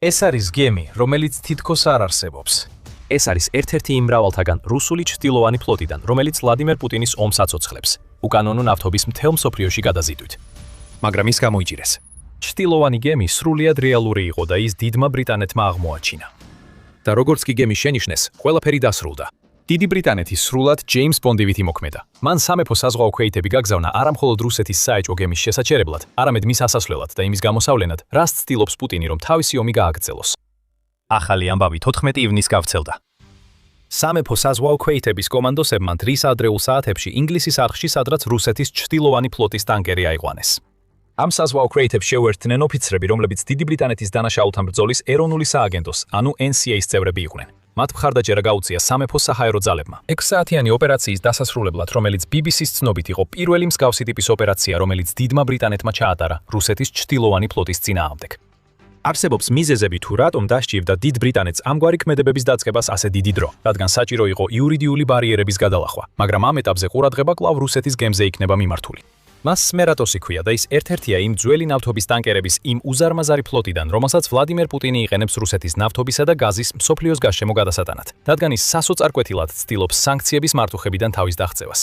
ეს არის გემი, რომელიც თითქოს არ არსებობს. ეს არის ერთ-ერთი იმ მრავალთაგან რუსული ჩრდილოვანი ფლოტიდან, რომელიც ვლადიმერ პუტინის ომს აცოცხლებს, უკანონო ნავთობის მთელ მსოფლიოში გადაზიდვით. მაგრამ ის გამოიჭირეს. ჩრდილოვანი გემი სრულიად რეალური იყო და ის დიდმა ბრიტანეთმა აღმოაჩინა. და როგორც კი გემი შენიშნეს, ყველაფერი დასრულდა. დიდი ბრიტანეთის სრულად ჯეიმს ბონდივით იმოქმედა. მან სამეფო საზღვაო ქვეითები გაგზავნა არა მხოლოდ რუსეთის საეჭვო გემის შესაჩერებლად, არამედ მის ასასვლელად და იმის გამოსავლენად, რაც ცდილობს პუტინი, რომ თავისი ომი გააგრძელოს. ახალი ამბავი 14 ივნისს გავრცელდა. სამეფო საზღვაო ქვეითების კომანდოსებმა დღის ადრეულ საათებში ინგლისის არხში, სადაც რუსეთის ჩრდილოვანი ფლოტის ტანკერი აიყვანეს. ამ საზღვაო ქვეითებს შეუერთდნენ ოფიცრები, რომლებიც დიდი ბრიტანეთის დანაშაულთან ბრძოლის ეროვნული სააგენტოს, ანუ NCA-ის წევრები იყვნენ. მათ მხარდაჭერა გაუწია სამეფო საჰაერო ძალებმა. 6 საათიანი ოპერაციის დასასრულებლად, რომელიც BBC-ს ცნობით იყო პირველი მსგავსი ტიპის ოპერაცია, რომელიც დიდმა ბრიტანეთმა ჩაატარა რუსეთის ჩრდილოვანი ფლოტის წინააღმდეგ. არსებობს მიზეზები თუ რატომ დასჭირდა დიდ ბრიტანეთს ამგვარი ქმედებების დაწყებას ასე დიდი დრო, რადგან საჭირო იყო იურიდიული ბარიერების გადალახვა, მაგრამ ამ ეტაპზე ყურადღება კვლავ რუსეთის გემზე იქნება მიმართული. მას სმერატოსი ქვია და ის ერთ-ერთია იმ ძველი ნავთობის ტანკერების იმ უზარმაზარი ფლოტიდან, რომელსაც ვლადიმერ პუტინი იყენებს რუსეთის ნავთობისა და გაზის მსოფლიოს გარშემო გადასატანად, რადგან ის სასოწარკვეთილად ცდილობს სანქციების მართუხებიდან თავის დაღწევას.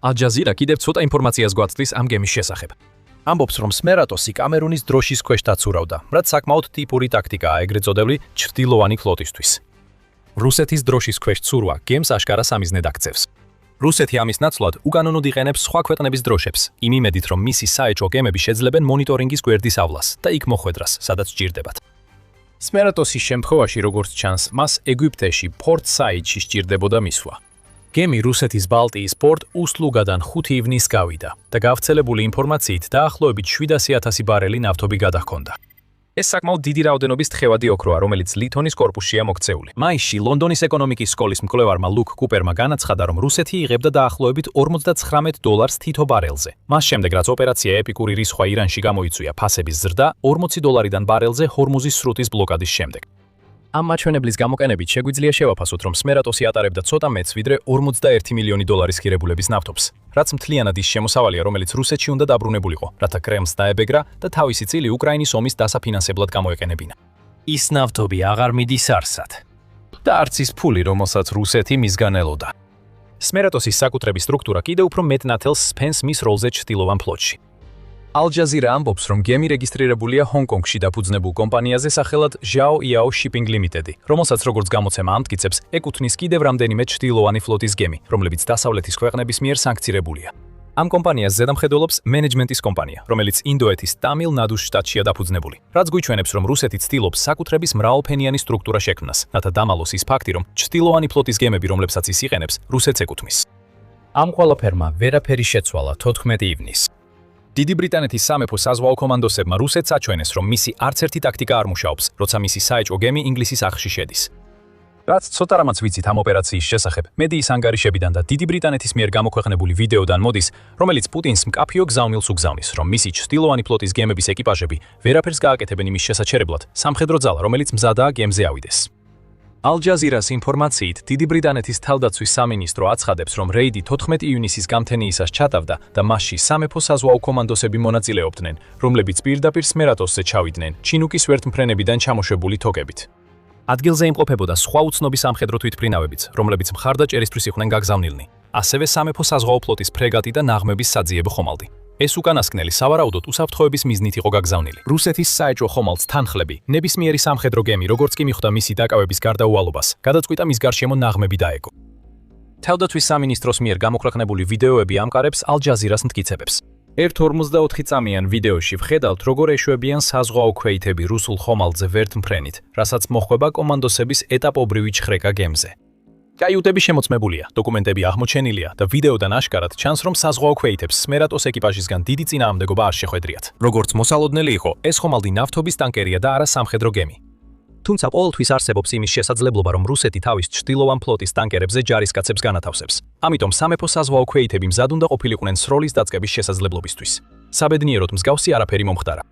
ალ-ჯაზირა კიდევ ცოტა ინფორმაციას გვაწვდის ამ გემის შესახებ. ამბობს, რომ სმერატოსი კამერუნის დროშის ქვეშ დაცურავდა, რაც საკმაოდ ტიპური ტაქტიკაა ეგრეთ წოდებული ჩრდილოვანი ფლოტისთვის. რუსეთის დროშის ქვეშ ცურვა გემს აშკარა სამიზნედ აქცევს. რუსეთი ამის ნაცვლად უკანონოდ იყენებს სხვა ქვეყნების დროშებს, იმ იმედით, რომ მისი საეჭვო გემები შეძლებენ მონიტორინგის გვერდის ავლას და იქ მოხვედრას, სადაც სჭირდებათ. სმერატოსის შემთხვევაში, როგორც ჩანს, მას ეგვიპტეში, პორტ საიდში სჭირდებოდა მისვლა. გემი რუსეთის ბალტიის პორტ უსლუგადან 5 ივნისს გავიდა და გავრცელებული ინფორმაციით დაახლოებით 700,000 ბარელი ნავთობი გადაჰქონდა. ეს საკმაოდ დიდი რაოდენობის თხევადი ოქროა, რომელიც ლითონის კორპუსშია მოქცეული. მაისში ლონდონის ეკონომიკის სკოლის მკვლევარმა ლუკ კუპერმა განაცხადა, რომ რუსეთი იღებდა დაახლოებით $49 თითო ბარელზე. მას შემდეგ, რაც ოპერაცია ეპიკური რისხვა ირანში გამოიწვია ფასების ზრდა $40 ბარელზე ჰორმუზის სრუტის ბლოკადის შემდეგ. ამ მაჩვენებლის გამოყენებით შეგვიძლია შევაფასოთ, რომ სმერატოსი ატარებდა ცოტა მეტს ვიდრე $41 მილიონი ღირებულების ნავთობს, რაც მთლიანად ის შემოსავალია, რომელიც რუსეთში უნდა დაბრუნებულიყო, რათა კრემლს დაებეგრა და თავისი წილი უკრაინის ომის დასაფინანსებლად გამოეყენებინა. ის ნავთობი აღარ მიდის არსად და არც ის ფული, რომელსაც რუსეთი მისგან ელოდა. სმერატოსის საკუთრების სტრუქტურა კიდევ უფრო მეტნათელს სფენს მის როლზე ჩრდილოვან ფლოტში. ალ-ჯაზირა ამბობს, რომ გემი რეგისტრირებულია ჰონკონგში დაფუძნებულ კომპანიაზე სახელად Zhao Yao Shipping Limited, რომელსაც როგორც გამოცემა ამტკიცებს, ეკუთვნის კიდევ რამდენიმე ჩრდილოვანი ფლოტის გემი, რომლებიც დასავლეთის ქვეყნების მიერ სანქცირებულია. ამ კომპანიას ზედამხედველობს მენეჯმენტის კომპანია, რომელიც ინდოეთის ტამილ-ნადუს შტატშია დაფუძნებული, რაც გვიჩვენებს, რომ რუსეთი ცდილობს საკუთრების მრავალფენიანი სტრუქტურა შექმნას, რათა დამალოს ის ფაქტი, რომ ჩრდილოვანი ფლოტის გემები, რომლებსაც ის იყენებს, რუსეთს ეკუთვნის. ამ ყველაფერმა ვერაფერი შეცვალა 14 ივნისს. დიდი ბრიტანეთის სამეფო საზღვაო კომანდოსებმა რუსეთს აჩვენეს, რომ მისი არც ერთი ტაქტიკა არ მუშაობს, როცა მისი საეჭვო გემი ინგლისის არხში შედის. რაც ცოტა რამაც ვიცით ამ ოპერაციის შესახებ, მედიის ანგარიშებიდან და დიდი ბრიტანეთის მიერ გამოქვეყნებული ვიდეოდან მოდის, რომელიც პუტინს მკაფიო გზავნილს უგზავნის, რომ მისი ჩრდილოვანი ფლოტის გემების ეკიპაჟები ვერაფერს გააკეთებენ იმის შესაჩერებლად, სამხედრო ძალა, რომელიც მზადაა გემზე ავიდეს. ალ-ჯაზირას ინფორმაციით, დიდი ბრიტანეთის თავდაცვის სამინისტრო აცხადებს, რომ რეიდი 14 ივნისის გამთენიისას ჩატავდა და მასში სამეფო საზღვაო კომანდოსები მონაწილეობდნენ, რომლებიც პირდაპირ სმერატოსზე ჩავიდნენ, ჩინუკის ვერთმფრენებიდან ჩამოშვებული თოკებით. ადგილზე იმყოფებოდა სხვა უცნობი სამხედრო თვითმფრინავებიც, რომლებიც მხარდაჭერისთვის იყვნენ გაგზავნილნი, ასევე სამეფო საზღვაო ფლოტის ფრეგატი და ნაღმების საძიებო ხომალდი. ეს უკანასკნელი სავარაუდოდ უსაფრთხოების მიზნით იყო გაგზავნილი. რუსეთის საეჭვო ხომალდს თანხლები, ნებისმიერი სამხედრო გემი, როგორც კი მიხვდა მისი დაკავების გარდაუვალობას, გადაწყვიტა მის გარშემო ნაღმები დაეგო. თავდაცვის სამინისტროს მიერ გამოქვეყნებული ვიდეოები ამყარებს ალ-ჯაზირას მტკიცებებს. ერთ 44 წამიან ვიდეოში ვხედავთ, როგორ ეშვებიან საზღვაო ქვეითები რუსულ ხომალდზე ვერთმფრენით, რასაც მოხვება კომანდოსების ეტაპობრივი ჩხრეკა გემზე. კაიუტები შემოწმებულია, დოკუმენტები აღმოჩენილია და ვიდეოდან აშკარად ჩანს, რომ საზღვაო ქვეითებს სმერატოს ეკიპაჟისგან დიდი წინააღმდეგობა არ შეხვედრიათ. როგორც მოსალოდნელი იყო, ეს ხომალდი ნავთობის ტანკერია და არა სამხედრო გემი. თუმცა ყოველთვის არსებობს იმის შესაძლებლობა, რომ რუსეთი თავის ჩრდილოვან ფლოტის ტანკერებზე ჯარისკაცებს განათავსებს. ამიტომ სამეფო საზღვაო ქვეითები მზად უნდა ყოფილიყვნენ სროლის დაწყების შესაძლებლობისთვის. საბედნიეროდ მსგავსი არაფერი მომხდარა.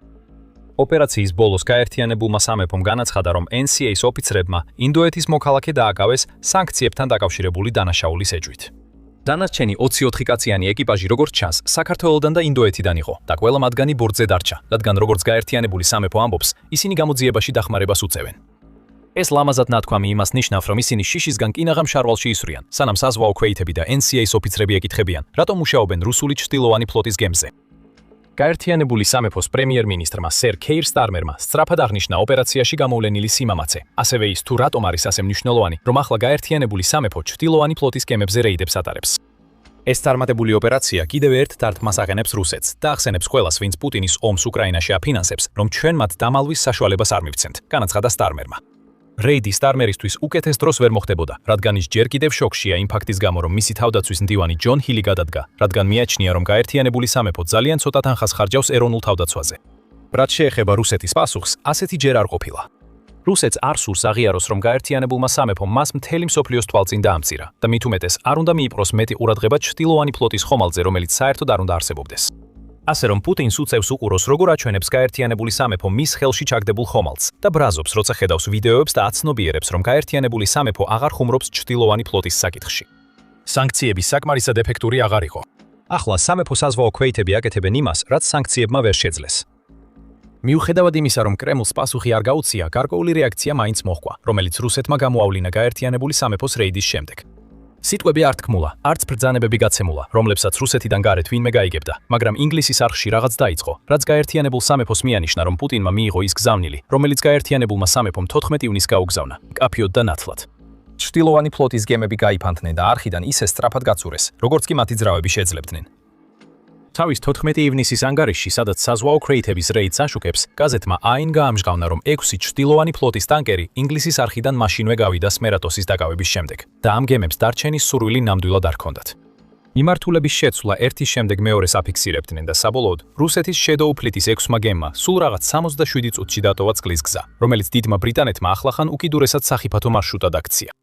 ოპერაციის ბოლოს გაერთიანებულმა სამეფომ განაცხადა, რომ NCA-ის ოფიცრებმა ინდოეთის მოქალაქე დააკავეს სანქციებთან დაკავშირებული დანაშაულის ეჭვით. დანარჩენი 24 კაციანი ეკიპაჟი როგორც ჩანს, საქართველოსდან და ინდოეთიდან იყო და ყველა მათგანი ბორტზე დარჩა, რადგან როგორც გაერთიანებული სამეფო ამბობს, ისინი გამოძიებაში დახმარებას უწევენ. ეს ლამაზად ნათქვამი იმას ნიშნავს, რომ ისინი შიშისგან კინაღამ შარვალში ისვრიან, სანამ საზღვაო ქვეითები და NCA-ის ოფიცრები ეკითხებიან, რატომ მუშაობენ რუსული ჩრდილოვანი ფლოტის გემზე. გაერთიანებული სამეფოს პრემიერ-მინისტრმა სერ ქეირ სტარმერმა სწრაფად აღნიშნა ოპერაციაში გამოვლენილი სიმამაცე. ასევე ის თუ რატომ არის ასე მნიშვნელოვანი, რომ ახლა გაერთიანებული სამეფო ჩრდილოვანი ფლოტის გემებზე რეიდებს ატარებს. ეს წარმატებული ოპერაცია კიდევ ერთ დარტყმას აღენებს რუსეთს და ახსენებს ყველას, ვინც პუტინის ომს უკრაინაში აფინანსებს, რომ ჩვენ მათ დამალვის საშუალებას არ მივცემთ, განაცხადა სტარმერმა. რეიდი სტარმერისთვის უკეთეს დროს ვერ მოხდებოდა, რადგან ის ჯერ კიდევ შოქშია იმ ფაქტის გამო, რომ მისი თავდაცვის მდივანი ჯონ ჰილი გადადგა, რადგან მიაჩნია, რომ გაერთიანებული სამეფო ძალიან ცოტა თანხას ხარჯავს ეროვნულ თავდაცვაზე. რაც შეეხება რუსეთის პასუხს, ასეთი ჯერ არ ყოფილა. რუსეთს არ სურს აღიაროს, რომ გაერთიანებულმა სამეფომ მას მთელი მსოფლიოს თვალწინ დაამწირა და მით უმეტეს არ უნდა მიიპყროს მეტი ყურადღება ჩრდილოვანი ფლოტის ხომალდზე, რომელიც საერთოდ არ უნდა არსებობდეს. ასე რომ პუტინს უწევს უყუროს, როგორ აჩვენებს გაერთიანებული სამეფო მის ხელში ჩაგდებულ ხომალდს და ბრაზობს, როცა ხედავს ვიდეოებს და აცნობიერებს, რომ გაერთიანებული სამეფო აღარ ხუმრობს ჩრდილოვანი ფლოტის საკითხში. სანქციები საკმარისად ეფექტური აღარ იყო. ახლა სამეფო საზღვაო ქვეითები აკეთებენ იმას, რაც სანქციებმა ვერ შეძლეს. მიუხედავად იმისა, რომ კრემლს პასუხი არ გაუწია, გარკვეული რეაქცია მაინც მოჰყვა, რომელიც რუსეთმა გამოავლინა გაერთიანებული სამეფოს რეიდის შემდეგ. სიტყვები არ თქმულა, არც ბრძანებები გაცემულა, რომლებსაც რუსეთიდან გარეთ ვინმე გაიგებდა, მაგრამ ინგლისის არხში რაღაც დაიწყო, რაც გაერთიანებულ სამეფოს მიანიშნა, რომ პუტინმა მიიღო ის გზავნილი, რომელიც გაერთიანებულმა სამეფომ 14 ივნისს გაუგზავნა, მკაფიოდ და ნათლად. ჩრდილოვანი ფლოტის გემები გაიფანტნენ და არხიდან ისე სწრაფად გაწურეს, როგორც კი მათი ძრავები შეძლებდნენ. თავის 14 ივნისის ანგარიშში, სადაც საზღვაო ქვეითების რეიდს აშუქებს, გაზეთმა აინ გაამჟღავნა, რომ 6 ჩრდილოვანი ფლოტის ტანკერი ინგლისის არხიდან მაშინვე გავიდა სმერატოსის დაკავების შემდეგ და ამ გემებს დარჩენის სურვილი ნამდვილად არ ჰქონდათ. მიმართულების შეცვლა ერთის შემდეგ მეორეს აფიქსირებდნენ და საბოლოოდ რუსეთის Shadow Fleet-ის 6-მა გემმა სულ რაღაც 67 წუთში დატოვა წყლის გზა, რომელიც დიდმა ბრიტანეთმა ახლახან უკიდურესად სახიფათო მარშრუტად აქცია.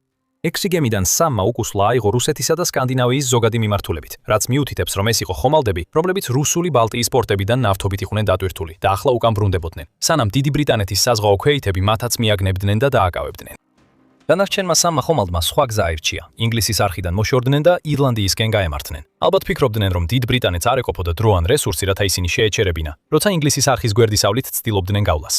6 გემიდან 3-მა უკუსვლა აიღო რუსეთისა და სკანდინავიის ზოგადი მიმართულებით, რაც მიუთითებს, რომ ეს იყო ხომალდები, რომლებიც რუსული ბალტიის პორტებიდან ნავთობით იყვნენ დატვირთული და ახლა უკან ბრუნდებოდნენ, სანამ დიდი ბრიტანეთის საზღვაო ქვეითები მათაც მიაგნებდნენ და დააკავებდნენ. დანარჩენმა 3-მა ხომალდმა სხვა გზა აირჩია, ინგლისის არხიდან მოშორდნენ და ირლანდიისკენ გაემართნენ. ალბათ ფიქრობდნენ, რომ დიდ ბრიტანეთს არ ეყოფოდა დრო ან რესურსი, რათა ისინი შეეჩერებინა, როცა ინგლისის არხის გვერდისავლით ცდილობდნენ გავლას.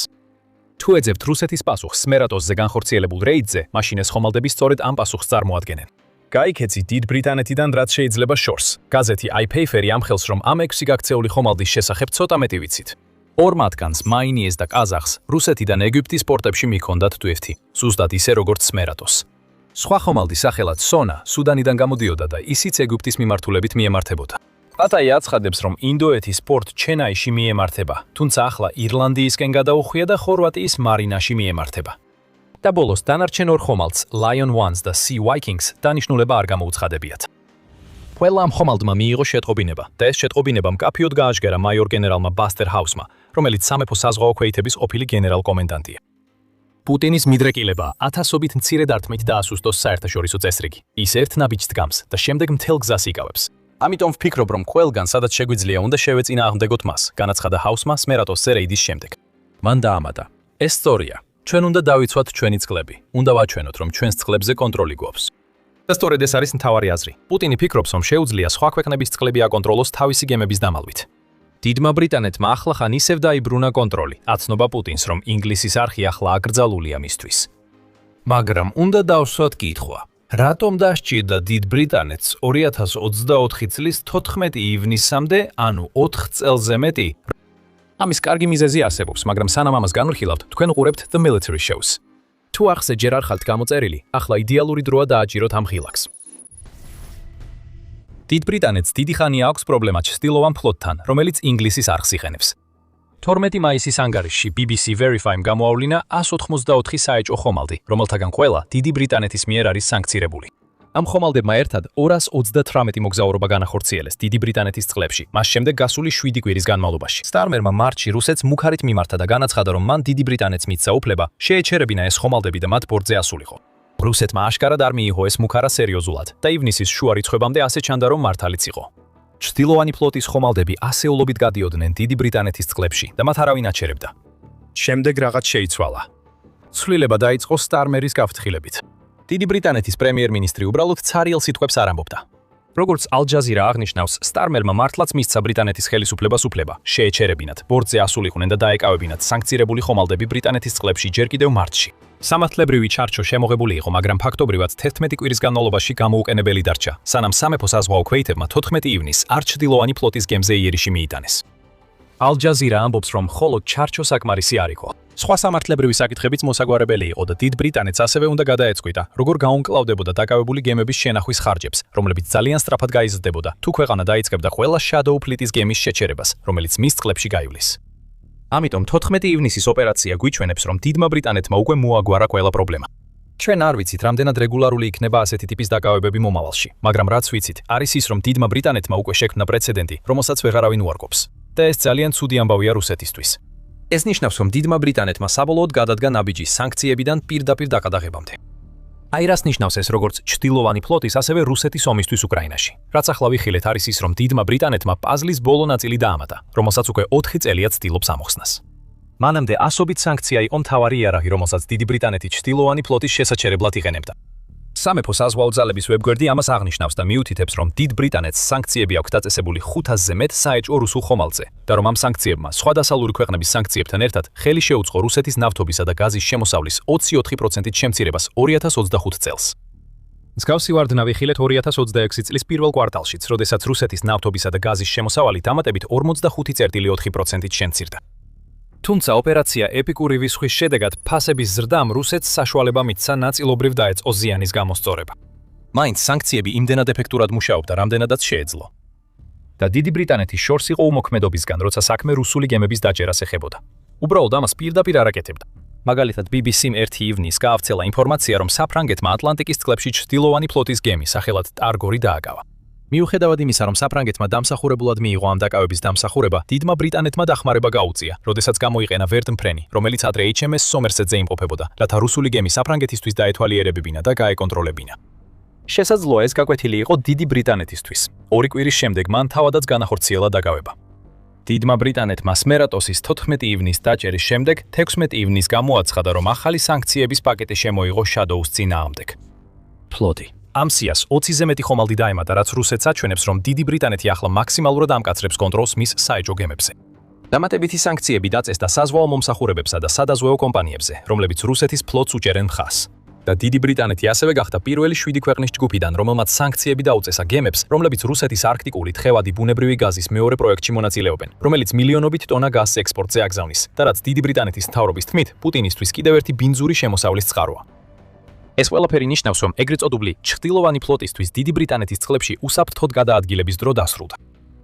თუ ეძებთ რუსეთის პასუხს სმერატოსზე განხორციელებულ რეიდზე, მაშინ ეს ხომალდები სწორედ ამ პასუხს წარმოადგენენ. გაიქეცი დიდ ბრიტანეთიდან რაც შეიძლება შორს. გაზეთი iPaper-ი ამხელს, რომ ამ 6 გაქცეული ხომალდის შესახებ ცოტა მეტი ვიცით. 2 მათგანს, მაინიეს და ყაზახს, რუსეთიდან ეგვიპტის პორტებში მიჰქონდათ თვეფთი, ზუსტად ისე როგორც სმერატოს. სხვა ხომალდი სახელად სონა, სუდანიდან გამოდიოდა და ისიც ეგვიპტის მიმართულებით მიემართებოდა. პატაი აცხადებს, რომ ინდოეთის პორტ ჩენაიში მიემართება, თუმცა ახლა ირლანდიისკენ გადაუხვია და ხორვატიის მარინაში მიემართება. და ბოლოს დანარჩენ 2 ხომალდს, Lion Ones და Sea Vikings, დანიშნულება არ გამოუცხადებიათ. ყველა ამ ხომალდმა მიიღო შეტყობინება და ეს შეტყობინება მკაფიოდ გააჟღერა მაიორ გენერალმა ბასტერ ჰაუსმა, რომელიც სამეფო საზღვაო ქვეითების ყოფილი გენერალ-კომენდანტია. პუტინის მიდრეკილება 1000-ობით მცირე დარტყმით დაასუსტოს საერთაშორისო წესრიგი. ის ერთ ნაბიჯს დგამს და შემდეგ მთელ გზას იკავებს. ამიტომ ვფიქრობ, რომ ყველგან სადაც შეგვიძლია უნდა შევეწინააღმდეგოთ მას, განაცხადა ჰაუსმა სმერატოსზე რეიდის შემდეგ. მან დაამატა: ეს სწორია. ჩვენ უნდა დავიცვათ ჩვენი წყლები. უნდა ვაჩვენოთ, რომ ჩვენს წყლებზე კონტროლი გვაქვს. და სწორედ ეს არის მთავარი აზრი. პუტინი ფიქრობს, რომ შეუძლია სხვა ქვეყნების წყლები აკონტროლოს თავისი გემების დამალვით. დიდმა ბრიტანეთმა ახლახან ისევ დაიბრუნა კონტროლი. აცნობა პუტინს, რომ ინგლისის არხი ახლა აკრძალულია მისთვის. მაგრამ უნდა დავსვათ კითხვა. რატომ დასჭირდა დიდ ბრიტანეთს 2024 წლის 14 ივნისამდე, ანუ 4 წელზე მეტი? ამის კარგი მიზეზი არსებობს, მაგრამ სანამ ამას განვიხილავთ, თქვენ უყურებთ The Military Shows. თუ ახსე ჯერ არ ხალთ გამოწერილი, ახლა იდეალური დროა დააჭიროთ ამ ღილაკს. დიდ ბრიტანეთს დიდი ხანია აქვს პრობლემა ჩრდილოვან ფლოტთან, რომელიც ინგლისის არხს იყენებს. 12 მაისის ანგარიშში BBC Verify-მ გამოავლინა 184 საეჭვო ხომალდი, რომელთაგან ყველა დიდი ბრიტანეთის მიერ არის სანქცირებული. ამ ხომალდებმა ერთად 238 მოგზაურობა განახორციელეს დიდი ბრიტანეთის წყლებში, მას შემდეგ გასული 7 კვირის განმავლობაში. სტარმერმა მარტში რუსეთს მუქარით მიმართა და განაცხადა, რომ მან დიდი ბრიტანეთს მისცა უფლება შეეჩერებინა ეს ხომალდები და მათ პორტზე ასულიყო. რუსეთმა აშკარად არ მიიღო ეს მუქარა სერიოზულად და ივნისის შუა რიცხვებამდე ასე ჩანდა, რომ მართალიც იყო. ჩრდილოვანი ფლოტის ხომალდები ასეულობით გადიოდნენ დიდი ბრიტანეთის წყლებში და მათ არავინ აჩერებდა. შემდეგ რაღაც შეიცვალა. ცვლილება დაიწყო სტარმერის გაფრთხილებით. დიდი ბრიტანეთის პრემიერ-მინისტრი უბრალოდ ცარიელ სიტყვებს არ ამბობდა. როგორც ალ-ჯაზირა აღნიშნავს, სტარმერმა მართლაც მისცა ბრიტანეთის ხელისუფლებას უფლება შეეჩერებინათ, ბორტზე ასულიყვნენ და დაეკავებინათ სანქცირებული ხომალდები ბრიტანეთის წყლებში ჯერ კიდევ მარტში. სამართლებრივი ჩარჩო შემოღებული იყო, მაგრამ ფაქტობრივად 11 კვირის განმავლობაში გამოუყენებელი დარჩა, სანამ სამეფო საზღვაო ქვეითებმა 14 ივნისს არ ჩრდილოვანი ფლოტის გემზე იერიში მიიტანეს. ალ-ჯაზირა ამბობს, რომ მხოლოდ ჩარჩო საკმარისი არ იყო. სხვა სამართლებრივი საკითხებიც მოსაგვარებელი იყო და დიდ ბრიტანეთს ასევე უნდა გადაეწყვიტა, როგორ გაუმკლავდებოდა დაკავებული გემების შენახვის ხარჯებს, რომლებიც ძალიან სწრაფად გაიზრდებოდა, თუ ქვეყანა დაიწყებდა ყველა Shadow Fleet-ის გემის შეჩერებას, რომელიც მის წყლებში გაივლის. ამიტომ 14 ივნისის ოპერაცია გვიჩვენებს, რომ დიდმა ბრიტანეთმა უკვე მოაგვარა ყველა პრობლემა. ჩვენ არ ვიცით, რამდენად რეგულარული იქნება ასეთი ტიპის დაკავებები მომავალში, მაგრამ რაც ვიცით, არის ის, რომ დიდმა ბრიტანეთმა უკვე შექმნა პრეცედენტი, რომელსაც ვეღარავინ უარყოფს. და ეს ძალიან ცუდი ამბავია რუსეთისთვის. ეს ნიშნავს, რომ დიდმა ბრიტანეთმა საბოლოოდ გადადგა ნაბიჯი სანქციებიდან პირდაპირ დაკადაღებამდე. აი რას ნიშნავს ეს როგორც ჩრდილოვანი ფლოტის, ასევე რუსეთის ომისთვის უკრაინაში. რაც ახლა ვიხილეთ, არის ის, რომ დიდმა ბრიტანეთმა პაზლის ბოლო ნაწილი დაამატა, რომელსაც უკვე 4 წელია ცდილობს ამოხსნას. მანამდე ასობით სანქცია იყო მთავარი იარაღი, რომელსაც დიდი ბრიტანეთი ჩრდილოვანი ფლოტის შესაჩერებლად იყენებდა. სამეფო საზღვაო ძალების ვებგვერდი ამას აღნიშნავს და მიუთითებს, რომ დიდ ბრიტანეთს სანქციები აქვს დაწესებული 500-ზე მეტ საეჭვო რუსულ ხომალდზე და რომ ამ სანქციებმა სხვა დასავლური ქვეყნების სანქციებთან ერთად ხელი შეუწყო რუსეთის ნავთობისა და გაზის შემოსავლის 24%-ით შემცირებას 2025 წელს. მსგავსი ვარდნა ვიხილეთ 2026 წლის პირველ კვარტალშიც, როდესაც რუსეთის ნავთობისა და გაზის შემოსავალი დამატებით 45.4%-ით შემცირდა. თუმცა ოპერაცია ეპიკური ვისხვის შედეგად ფასების ზრდამ რუსეთს საშუალება მისცა ნაწილობრივ დაეწყო ზიანის გამოსწორება. მაინც სანქციები იმდენად ეფექტურად მუშაობდა, რამდენადაც შეეძლო. და დიდი ბრიტანეთის შორს იყო უმოქმედობისგან, როცა საქმე რუსული გემების დაჭერას ეხებოდა. უბრალოდ ამას პირდაპირ არ აკეთებდა. მაგალითად, BBC-მ 1 ივნისს გაავრცელა ინფორმაცია, რომ საფრანგეთმა ატლანტიკის წყლებში ჩრდილოვანი ფლოტის გემი სახელად ტარგორი დააკავა. მიუხედავად იმისა, რომ საფრანგეთმა დამსახურებულად მიიღო ამ დაკავების დამსახურება, დიდმა ბრიტანეთმა დახმარება გაუწია, როდესაც გამოიყენა ვერდმფრენი, რომელიც ადრე HMS Somerset-ზე იმყოფებოდა, რათა რუსული გემი საფრანგეთისთვის დაეთვალიერებებინა და გაეკონტროლებინა. შესაძლოა ეს გაკვეთილი იყო დიდი ბრიტანეთისთვის. 2 კვირის შემდეგ მან თავადაც განახორციელა დაკავება. დიდმა ბრიტანეთმა სმერატოსის 14 ივნისს დაჭერის შემდეგ 16 ივნისს გამოაცხადა, რომ ახალი სანქციების პაკეტი შემოიღო Shadow-ს წინააღმდეგ. ფლოტი ამ სიას 20-ზე მეტი ხომალდი დაემატა, რაც რუსეთს აჩვენებს, რომ დიდი ბრიტანეთი ახლა მაქსიმალურად ამკაცრებს კონტროლს მის საეჭვო გემებზე. დამატებითი სანქციები დაწესდა საზღვაო მომსახურებებსა და სადაზღვეო კომპანიებზე, რომლებიც რუსეთის ფლოტს უჭერენ მხარს. და დიდი ბრიტანეთი ასევე გახდა პირველი 7 ქვეყნის ჯგუფიდან, რომელმაც სანქციები დაუწესა გემებს, რომლებიც რუსეთის არქტიკული თხევადი ბუნებრივი გაზის მეორე პროექტში მონაწილეობენ, რომელიც მილიონობით ტონა გაზს ექსპორტზე აგზავნის და რაც დიდი ბრიტანეთის მთავრობის თქმით, პუტინისთვის კიდევ ერთი ბინძური შემოსავლის წყაროა. ეს ყველაფერი ნიშნავს, რომ ეგრეთ წოდებული ჩრდილოვანი ფლოტისთვის დიდი ბრიტანეთის წყლებში უსაფრთხოდ გადაადგილების დრო დასრულდა.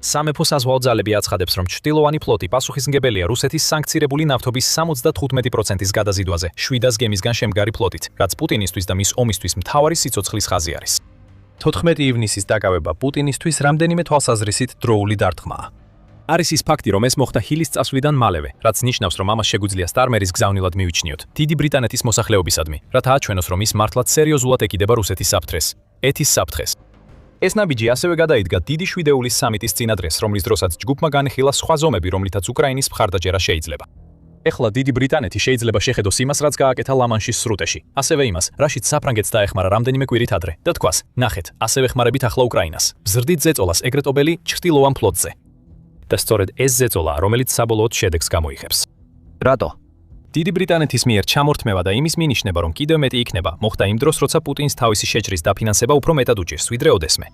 სამეფო საზღვაო ძალები აცხადებს, რომ ჩრდილოვანი ფლოტი პასუხისმგებელია რუსეთის სანქცირებული ნავთობის 75%-ის გადაზიდვაზე 700 გემისგან შემდგარი ფლოტით, რაც პუტინისთვის და მის ომისთვის მთავარი სიცოცხლის ხაზი არის. 14 ივნისის დაკავება პუტინისთვის რამდენიმე თვალსაზრისით დროული დარტყმაა. არის ის ფაქტი, რომ ეს მოხდა ჰილის წასვლიდან მალევე, რაც ნიშნავს, რომ ამას შეგვიძლია სტარმერის გზავნილად მივიჩნიოთ დიდი ბრიტანეთის მოსახლეობისადმი, რათა აჩვენოს, რომ ის მართლაც სერიოზულად ეკიდება რუსეთის საფრთხეს, ეთის საფრთხეს. ეს ნაბიჯი ასევე გადაიდგა დიდი შვიდეულის სამიტის წინადრეს, რომლის დროსაც ჯგუფმა განხილა სხვა ზომები, რომლითაც უკრაინის მხარდაჭერა შეიძლება. ეხლა დიდი ბრიტანეთი შეიძლება შეხედოს იმას, რაც გააკეთა ლა-მანშის სრუტეში, ასევე იმას, რაშიც საფრანგეთს დაეხმარა რამდენიმე კვირით ადრე და თქვას, ნახეთ, ასევე ხმარებით ახლა უკრაინას. ბზრდით ზეწოლას ეგრეთ წოდებული ჩრდილოვან ფლოტზე. და სწორედ ეს ზეწოლა, რომელიც საბოლოოდ შედეგს გამოიხებს. რატო? დიდი ბრიტანეთის მიერ ჩამორთმევა და იმის მინიშნება, რომ კიდევ მეტი იქნება, მოხდა იმ დროს, როცა პუტინს თავისი შეჭრის დაფინანსება უფრო მეტად უჭირს, ვიდრე ოდესმე.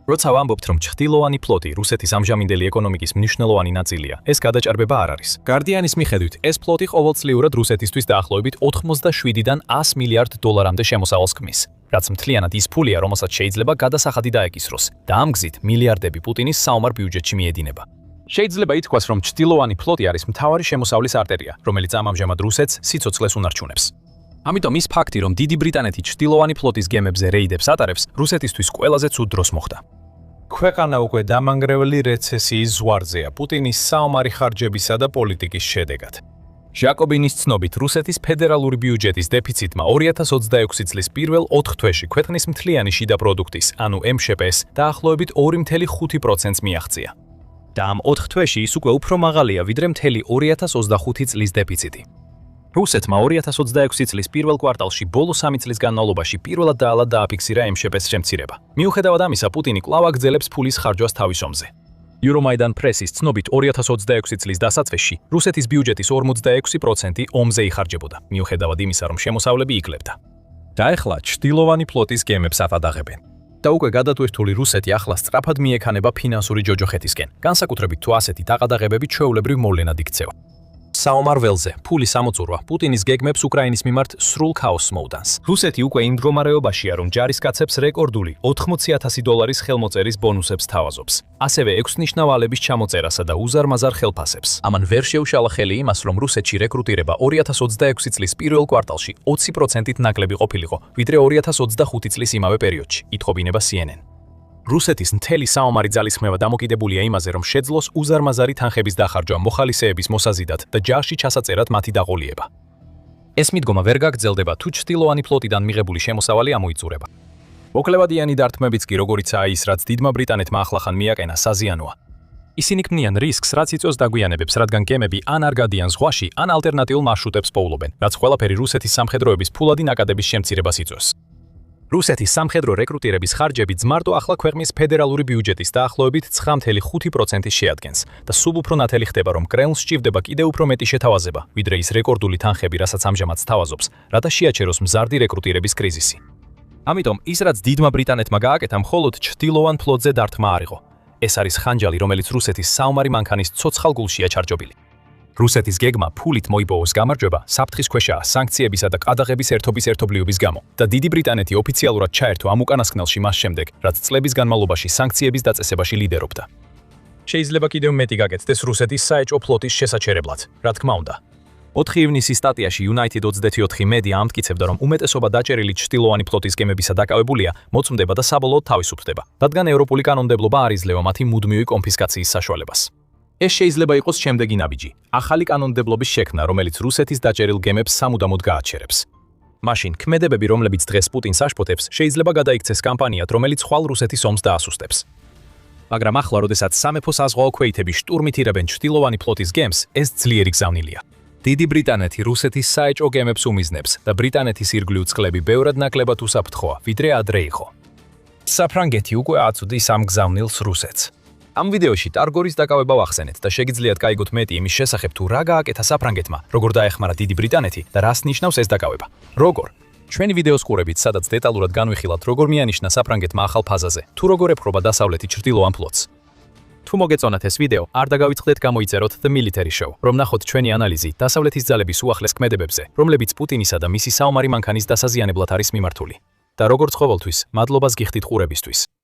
როცა ვამბობთ, რომ ჩრდილოვანი ფლოტი რუსეთის ამჟამინდელი ეკონომიკის მნიშვნელოვანი ნაწილია, ეს გადაჭარბება არ არის. Guardian-ის მიხედვით, ეს ფლოტი ყოველწლიურად რუსეთისთვის დაახლოებით 87-დან 100 მილიარდ დოლარამდე შემოსავალს ქმნის, რაც მთლიანად ის ფულია, რომელსაც შეიძლება გადასახადი დაეკისროს, და ამ გზით მილიარდები პუტინის საომარ ბიუჯეტში მიედინება. შეიძლება ითქვას, რომ ჩრდილოვანი ფლოტი არის მთავარი შემოსავლის არტერია, რომელიც ამჟამად რუსეთს სიცოცხლეს უნარჩუნებს. ამიტომ ის ფაქტი, რომ დიდი ბრიტანეთი ჩრდილოვანი ფლოტის გემებზე რეიდებს ატარებს, რუსეთისთვის ყველაზე ცუდ დროს მოხდა. ქვეყანა უკვე დამანგრეველი რეცესიის ზვარზეა პუტინის საომარი ხარჯებისა და პოლიტიკის შედეგად. ჟაკობინის ცნობით, რუსეთის ფედერალური ბიუჯეტის დეფიციტმა 2026 წლის პირველ 4 თვეში ქვეყნის მთლიანი შიდა პროდუქტის, ანუ MŠP-ს დაახლოებით 2.5%-ს მიაღწია. და ამ 4 თვეში ის უკვე უფრო მაღალია, ვიდრე მთელი 2025 წლის დეფიციტი. რუსეთმა 2026 წლის პირველ კვარტალში ბოლო 3 წლის განმავლობაში პირველად დაალად დააფიქსირა MŠP-ს შემცირება. მიუხედავად ამისა, პუტინი კვლავ აგრძელებს ფულის ხარჯვას თავის ომზე. Euromaidan პრესის ცნობით 2026 წლის დასაწყისში რუსეთის ბიუჯეტის 46% ომზე იხარჯებოდა, მიუხედავად იმისა, რომ შემოსავლები იკლებდა. და ეხლა ჩრდილოვანი ფლოტის გემებს აფადაღებენ. და უკვე გადატვირთული რუსეთი ახლა სწრაფად მიექანება ფინანსური ჯოჯოხეთისკენ, განსაკუთრებით თუ ასეთი დაყადაღებები ჩვეულებრივ მოვლენად იქცევა. საომარ ველზე ფულის ამოწურვა პუტინის გეგმებს უკრაინის მიმართ სრულ ქაოსს მოუდანს. რუსეთი უკვე იმ მდგომარეობაშია, რომ ჯარისკაცებს რეკორდული $80,000 ხელმოწერის ბონუსებს თავაზობს. ასევე 6 ნიშნავალების ჩამოწერასა და უზარმაზარ ხელფასებს. ამან ვერ შეუშალა ხელი იმას, რომ რუსეთში რეკრუტირება 2026 წლის პირველ კვარტალში 20%-ით ნაკლები ყოფილიყო, ვიდრე 2025 წლის იმავე პერიოდში, ითხოვინება CNN. რუსეთის მთელი საომარი ძალისხმევა დამოკიდებულია იმაზე, რომ შეძლოს უზარმაზარი თანხების დახარჯვა მოხალისეების მოსაზიდად და ჯარში ჩასაწერად მათი დაღოლიება. ეს მიდგომა ვერ გაგრძელდება, თუ ჩრდილოვანი ფლოტიდან მიღებული შემოსავალი ამოიწურება. მოკლევადიანი დარტყმებიც კი, როგორიცაა ის, რაც დიდმა ბრიტანეთმა ახლახან მიაყენა, საზიანოა. ისინი ქმნიან რისკს, რაც იწვევს დაგვიანებებს, რადგან გემები ან არ გადიან ზღვაში, ან ალტერნატიულ მარშრუტებს პოულობენ, რაც ყველაფერი რუსეთის სამხედროების ფულადი ნაკადების შემცირებას იწვევს. რუსეთის სამხედრო რეკრუტირების ხარჯები ძმარტო ახლა ქვეყნის ფედერალური ბიუჯეტის დაახლოებით 9.5% შეადგენს და სულ უფრო ნათელი ხდება, რომ კრემლს სჭირდება კიდევ უფრო მეტი შეთავაზება, ვიდრე ის რეკორდული თანხები, რასაც ამჟამად თავაზობს, რათა შეაჩეროს მზარდი რეკრუტირების კრიზისი. ამიტომ ის, რაც დიდმა ბრიტანეთმა გააკეთა, მხოლოდ ჩრდილოვან ფლოტზე დარტყმა არ იყო. ეს არის ხანჯალი, რომელიც რუსეთის საომარი მანქანის ცოცხალ გულშია ჩარჯობილი. რუსეთის გეგმა ფულით მოიპოვოს გამარჯვება საფრთხის ქვეშაა სანქციებისა და ყადაღების ერთობის ერთობლიობის გამო და დიდი ბრიტანეთი ოფიციალურად ჩაერთო ამ უკანასკნელში მას შემდეგ, რაც წლების განმავლობაში სანქციების დაწესებაში ლიდერობდა. შეიძლება კიდევ მეტი გაკეთდეს რუსეთის საეჭვო ფლოტის შესაჩერებლად, რა თქმა უნდა. 4 ივნისის სტატიაში United 24 მედია ამტკიცებდა, რომ უმეტესობა დაჭერილი ჩრდილოვანი ფლოტის გემებისა დაკავებულია, მოწმდება და საბოლოოდ თავისუფლდება, რადგან ევროპული კანონმდებლობა არ იძლევა მათი მუდმივი კონფისკაციის საშუალებას. ეს შეიძლება იყოს შემდეგი ნაბიჯი, ახალი კანონმდებლობის შექმნა, რომელიც რუსეთის დაჭერილ გემებს სამუდამოდ გააჩერებს. მაშინ ქმედებები, რომლებიც დღეს პუტინს აშფოთებს, შეიძლება გადაიქცეს კამპანიად, რომელიც ხვალ რუსეთის ომს დაასუსტებს. მაგრამ ახლა, როდესაც სამეფო საზღვაო ქვეითები შტურმით ირებენ ჩრდილოვანი ფლოტის გემს, ეს ძლიერი გზავნილია. დიდი ბრიტანეთი რუსეთის საეჭვო გემებს უმიზნებს და ბრიტანეთის ირგვლივ წყლები ბევრად ნაკლებად უსაფრთხოა, ვიდრე ადრე იყო. საფრანგეთი უკვე აწვდის ამ გზავნილს რუსეთს. ამ ვიდეოში ტარგორის დაკავება ვახსენეთ და შეგიძლიათ გაიგოთ მეტი იმის შესახებ, თუ რა გააკეთა საფრანგეთმა, როგორ დაეხმარა დიდი ბრიტანეთი და რას ნიშნავს ეს დაკავება. როგორ? ჩვენი ვიდეოს ყურებით, სადაც დეტალურად განვიხილავთ, როგორ მიანიშნა საფრანგეთმა ახალ ფაზაზე, თუ როგორ ეპყრობა დასავლეთი ჩრდილოვან ფლოტს. თუ მოგეწონათ ეს ვიდეო, არ დაგავიწყდეთ გამოიწეროთ The Military Show, რომ ნახოთ ჩვენი ანალიზი დასავლეთის ძალების უახლეს ქმედებებზე, რომლებიც პუტინისა და მისი საომარი მანქანის დასაზიანებლად არის მიმართული. და როგორც ყოველთვის, მადლობას გიხდით ყურებისთვის.